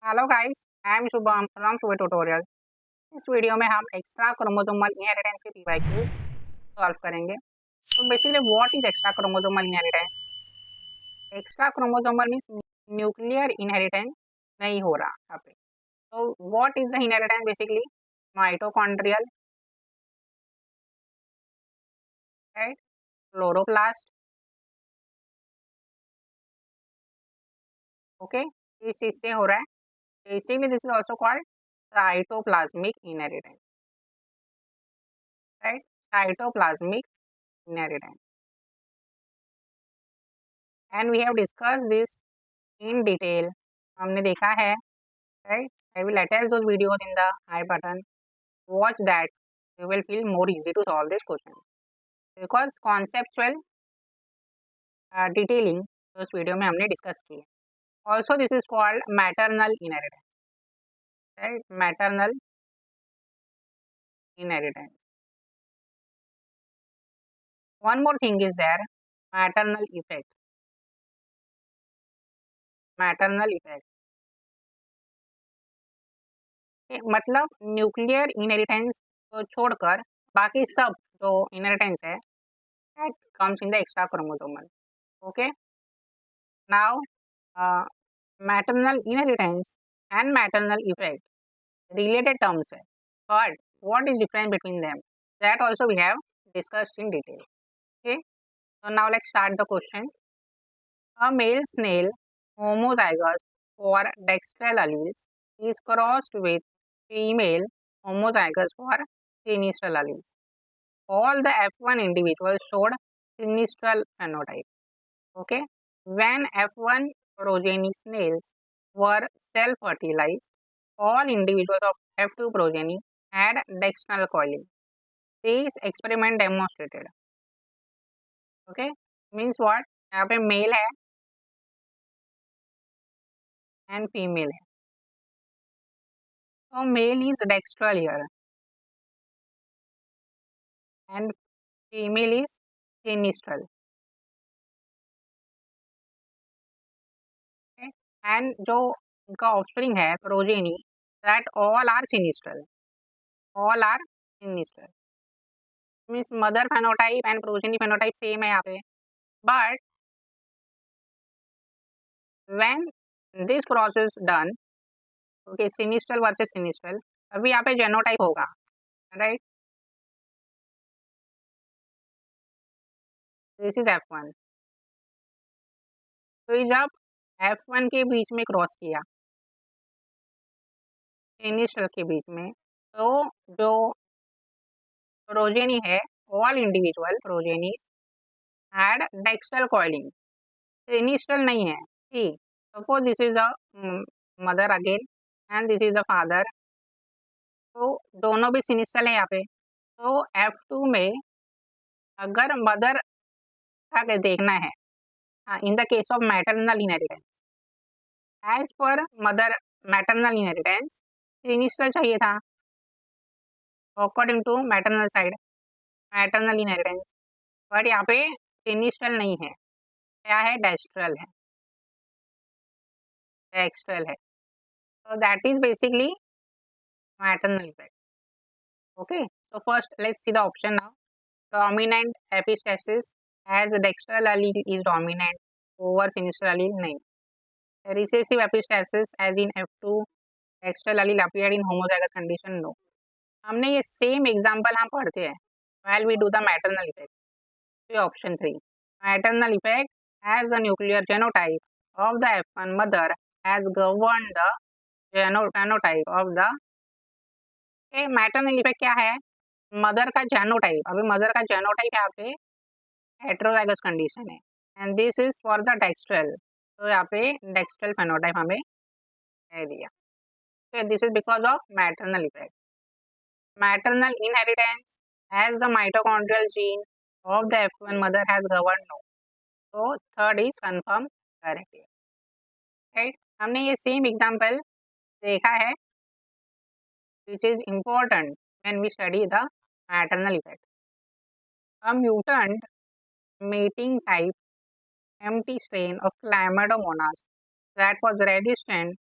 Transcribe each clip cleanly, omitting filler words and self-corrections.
Hello guys, I am Shubham from Shubh tutorial. इस video में हम एक्स्ट्रा क्रोमोसोमल इनहेरिटेंस के पीवाईक्यू सॉल्व करेंगे। तो basically what is extra chromosomal inheritance? Extra chromosomal means nuclear inheritance नहीं हो रहा यहाँ पे। तो what is the inheritance? Basically mitochondrial, right, chloroplast, okay, इस चीज से हो रहा है। Basically this is also called cytoplasmic inheritance, right, cytoplasmic inheritance, and we have discussed this in detail. हमने देखा है, right. I will attach those videos in the I button. Watch that. You will feel more easy to solve this question because conceptual detailing उस video में हमने discuss की है. Also this is called maternal inheritance, right? Maternal inheritance. One more thing is there, maternal effect. Maternal effect. मतलब nuclear inheritance को छोड़कर बाकी सब जो इनहेरिटेंस है that comes in the extra chromosomal. Okay. Now, maternal inheritance and maternal effect related terms है, but what is difference between them? That also we have discussed in detail. Okay. So now let's start the question. A male snail homozygous for dextral alleles is crossed with female homozygous for sinistral alleles. All the F1 individuals showed sinistral phenotype. Okay. When F1 progeny snails were self-fertilized, all individuals of F2 progeny had dextral coiling. This experiment demonstrated. Okay, means what? यहाँ पे mail है and female है, तो male is dextral here and female is sinistral, and जो उनका offspring है progeny, that all are sinistral, all are sinistral, means mother phenotype and progeny phenotype same है यहाँ पे, but when this cross is done, okay, sinistral versus sinistral, अभी यहाँ पे genotype होगा, राइट, दिस इज F1। तो ये जब F1 के बीच में क्रॉस किया सिनिस्ट्रल के बीच में, तो जो प्रोजेनी है all individual progenies had dextral coiling, sinistral नहीं है, ठीक। Suppose this is a mother again and this is a father, तो दोनों भी सिनिस्ट्रल है यहाँ पे। तो F2 में अगर मदर का देखना है, in the case of maternal inheritance, as per mother maternal inheritance sinistral चाहिए था according to maternal side, maternal inheritance, but यहाँ पे सिनिस्ट्रल नहीं है, क्या है, डेक्स्ट्रल है, डेक्स्ट्रल है। So that is basically maternal effect. Okay, so first let's see the option now. Dominant epistasis as dextral allele is dominant over sinistral allele, नहीं. Recessive epistasis as in F2 dextral allele appeared in homozygous condition, no. हमने ये same example हम पढ़ते हैं while we do the maternal effect. So option 3, maternal effect as the nuclear genotype of the F1 mother has governed the phenotype of the maternal effect क्या है, mother का genotype, अभी mother का genotype यहाँ पे हेटेरोजाइगस कंडीशन है and this is for the dextral, तो यहाँ पे डेक्स्ट्रल फेनोटाइप हमें दे दिया। तो this is because of maternal effect. Maternal inheritance as the mitochondrial gene of the F1 mother has govern, no, तो third is confirm correct, right. हमने ये सेम एग्जांपल देखा है which is important when we study the maternal effect. A mutant mating type empty strain of Chlamydomonas that was resistant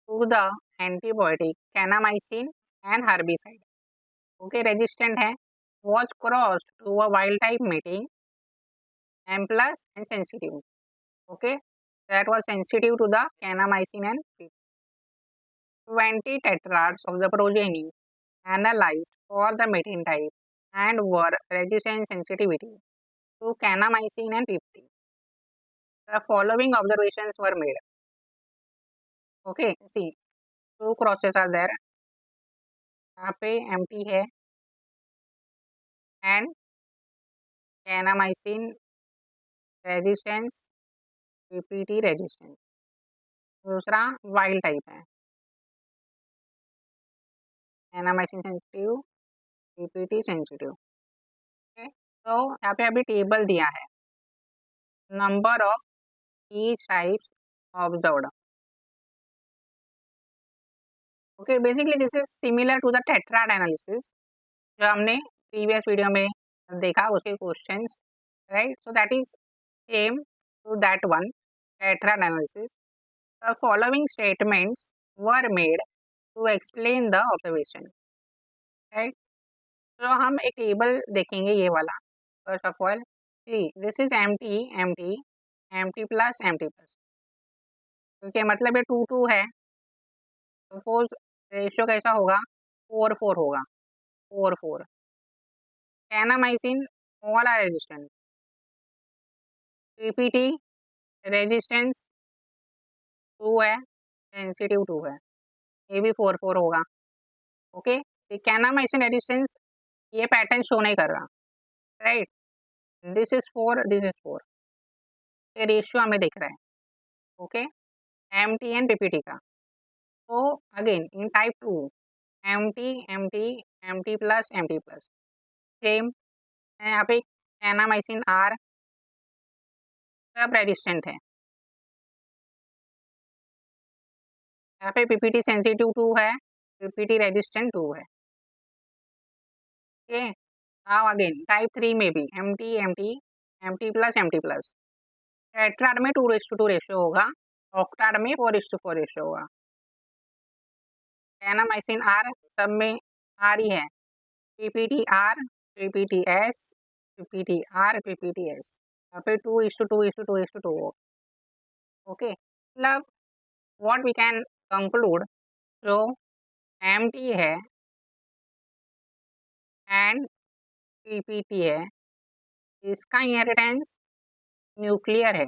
to the antibiotic kanamycin and herbicide, okay, resistant है, was crossed to a wild type meeting M plus and sensitive, okay, that was sensitive to the kanamycin and 20 tetrads of the progeny analyzed for the mating type and were resistant sensitivity to kanamycin and 50. The following observations were made. Okay, see, two crosses are there. यहाँ पे empty है and kanamycin resistance, PPT resistance. दूसरा wild type है, kanamycin sensitive, PPT sensitive. Okay, तो यहाँ पे अभी table दिया है, number of each types observed. Okay, basically this is similar to the tetrad analysis जो हमने प्रीवियस वीडियो में देखा उसके questions, right, so that is same to that one, tetrad analysis. The following statements were made to explain the observation, right. तो हम एक table देखेंगे ये वाला. First of all see this is empty empty empty plus empty plus, क्योंकि मतलब ये 2 2 है, सपोज रेशियो कैसा होगा, 4 4 होगा, 4 4. Kanamycin all are resistant, PPT resistance 2 है, सेंसिटिव 2 है, ये भी 4 4 होगा. ओके, कैनामाइसिन रेजिस्टेंस ये पैटर्न शो नहीं कर रहा, right, this is 4 this is 4, ये रेशियो हमें दिख रहा है. Okay, M T and PPT का. तो again in type 2 M T M T plus same, यहाँ पे कैनामाइसिन आर सब रेजिस्टेंट है, यहाँ पे पीपीटी सेंसिटिव 2 है, पीपीटी रेजिस्टेंट 2 है. ओके, नाउ अगेन टाइप 3 में भी एम टी प्लस टेट्राड में 2:2 रेशियो होगा, ऑक्टाड में 4:4 रेशियो होगा. कैनामाइसिन आर सब में आर ही है, PPT R PPT S PPT R PPT S, यहाँ पे 2:2 होगा. ओके, मतलब व्हाट वी कैन कंक्लूड, जो एम टी है एंड पीपीटी है, इसका इनहेरिटेंस न्यूक्लियर है.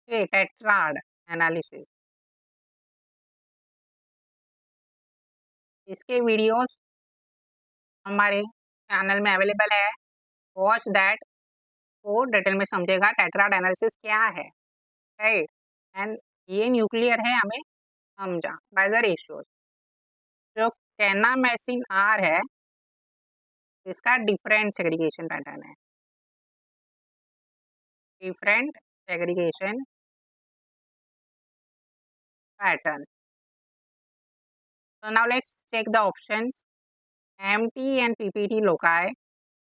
ये टेट्राड एनालिसिस, इसके वीडियोस हमारे चैनल में अवेलेबल है, वॉच दैट, वो डिटेल में समझेगा टेट्राड एनालिसिस क्या है, राइट. एंड ये न्यूक्लियर है हमें समझा बाय द रेशियोज. जो कैनामाइसिन आर है इसका डिफरेंट सेग्रीगेशन पैटर्न है, different segregation pattern. So now let's check the options. MT and PPT loci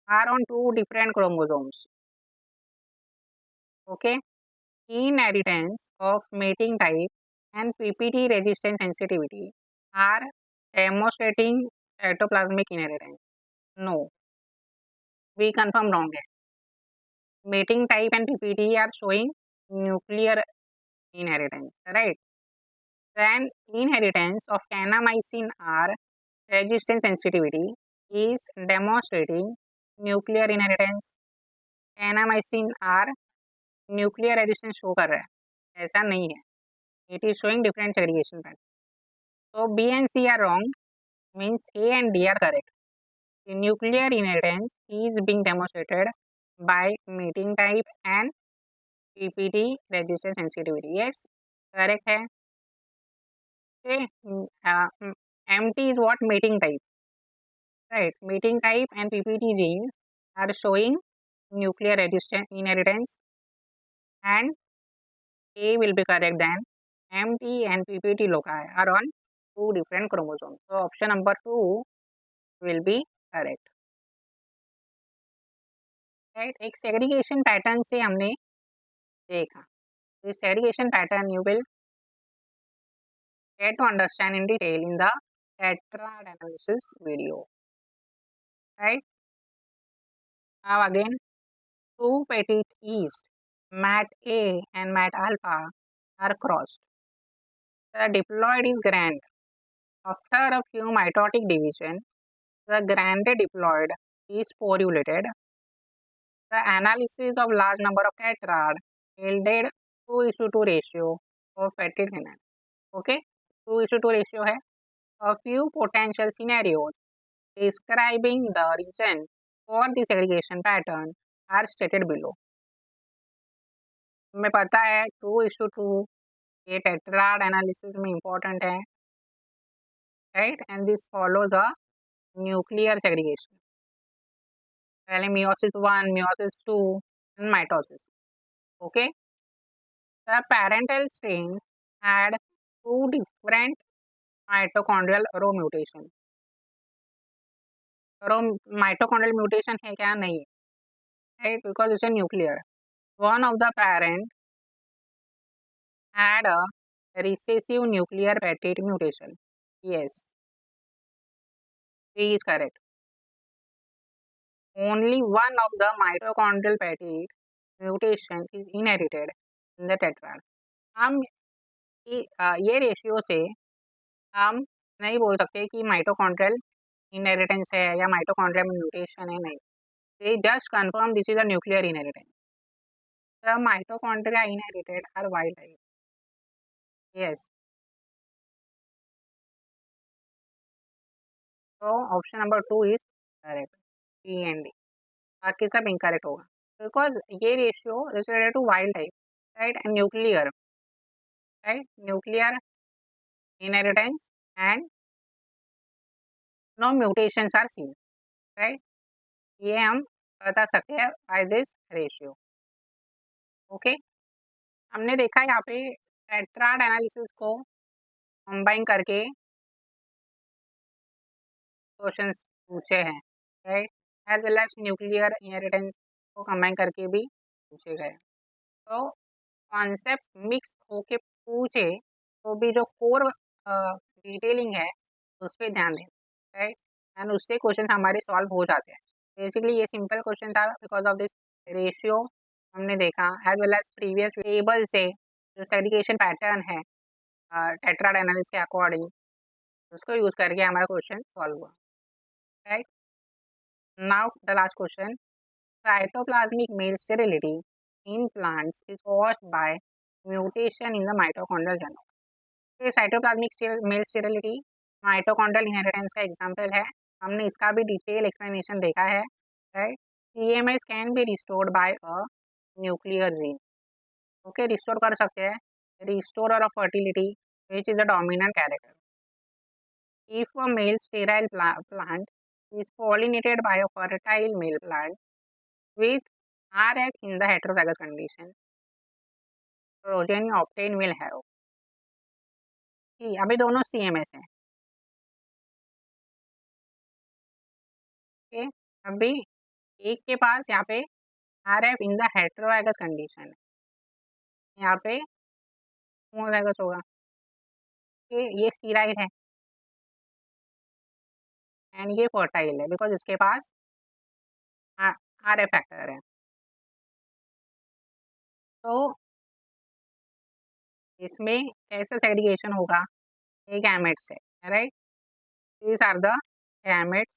are on 2 different chromosomes. Okay, inheritance of mating type and PPT resistance sensitivity are demonstrating cytoplasmic inheritance. No, we confirm wrong है. Mating type and PPT are showing nuclear inheritance, right? Then inheritance of kanamycin R resistance sensitivity is demonstrating nuclear inheritance. kanamycin R nuclear resistance show कर रहा है, ऐसा नहीं है, it is showing different segregation pattern. तो B and C are wrong, means A and D are correct. Nuclear inheritance is being demonstrated by mating type and PPT resistance sensitivity. Yes, correct है. MT is what, mating type, right. Mating type and PPT genes are showing nuclear resistance inheritance, and A will be correct. Then MT and PPT loci are on 2 different chromosomes. So option number 2 will be correct. Right? एक segregation pattern से हमने देखा. This segregation pattern you will get to understand in detail in the tetrad analysis video. Right? Now again, two petit yeast, mat A and mat alpha, are crossed. The diploid is grand. After a few mitotic division, the grand diploid is sporulated. The analysis of large number of tetrad yielded 2:2 ratio of petit finite. Okay, 2:2 ratio है. A few potential scenarios describing the reason for the segregation pattern are stated below. हमें पता है 2:2 ये tetrad analysis में important है, right, and this follows a nuclear segregation. पहले meiosis 1, meiosis 2 and mitosis. Okay, the parental strains had two different mitochondrial row mutation. row mitochondrial mutation है क्या? नहीं, right, because it's a nuclear. One of the parent had a recessive nuclear petit mutation. Yes, B is correct. Only one of the mitochondrial petit mutation is inherited in the tetrad. हम ये ratio से हम नहीं बोल सकते कि mitochondrial inheritance है या माइटोकॉन्ड्रिया में म्यूटेशन है, नहीं. They just confirm this is a nuclear inheritance. The mitochondria inherited are wild type. Yes, तो option number 2 is correct. C and D, बाकी सब इनकरेक्ट होगा बिकॉज ये ratio is related to wild type, right, and nuclear, right, nuclear inheritance and no mutations are seen, right. ये हम बता सकते हैं बाय दिस रेशियो. ओके, हमने देखा यहाँ पे टेट्राड एनालिसिस को कंबाइन करके क्वेश्चंस पूछे हैं, right, as well as nuclear inheritance को कंबाइन करके भी पूछे गए. तो कॉन्सेप्ट मिक्स होके पूछे तो भी जो कोर डिटेलिंग है उस पर ध्यान दें, राइट, एंड उससे क्वेश्चन हमारे सॉल्व हो जाते हैं. बेसिकली ये सिंपल क्वेश्चन था बिकॉज ऑफ दिस रेशियो हमने देखा as well as previous table से जो सेग्रीगेशन पैटर्न है टेट्राड एनालिसिस के अकॉर्डिंग उसको यूज करके हमारा क्वेश्चन सॉल्व हुआ, right. Now the last question, cytoplasmic male sterility in plants is caused by mutation in the mitochondrial genome. ये cytoplasmic male sterility mitochondrial inheritance का example है. हमने इसका भी डिटेल एक्सप्लेनेशन देखा है, right. CMS can be restored bye a nuclear gene. Okay, restore कर सकते हैं. Restorer of fertility which is the dominant character. If a male sterile plant is pollinated by a fertile male plant with RF in the heterozygous condition, progeny obtained will have. अभी दोनों CMS हैं. Okay, अभी एक के पास यहाँ पे RF in the heterozygous condition है, यहाँ पे होमोजाइगस होगा. ये स्टीराइल है एंड ये फर्टाइल है बिकॉज इसके पास RF फैक्टर है. तो इसमें कैसे सेग्रीगेशन होगा? एक गैमेट्स है, right. These are the gametes.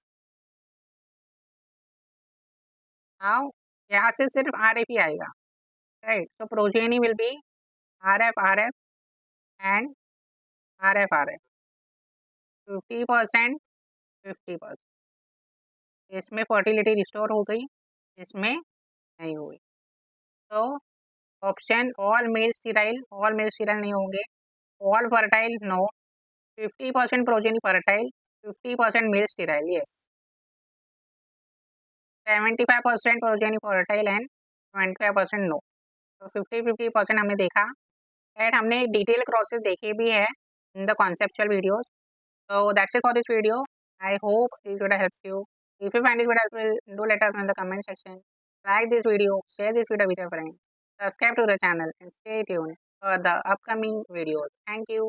Now यहाँ से सिर्फ RF ही आएगा, राइट. तो progeny will be RF RF and RF RF. 50% 50%. इसमें फर्टिलिटी रिस्टोर हो गई, इसमें नहीं हुई. तो ऑप्शन ऑल मेल स्टीराइल नहीं होंगे. All fertile no. 50% progeny fertile, 50% male sterile yes. 75% progeny fertile and 25% no. तो 50-50% हमने देखा, एंड हमने डिटेल क्रॉसेस देखे भी है in the conceptual videos. So that's it for this video. I hope this video helps you. If you find this video helpful, do let us know in the comment section. Like this video, share this video with your friends. Subscribe to the channel and stay tuned for the upcoming videos. Thank you.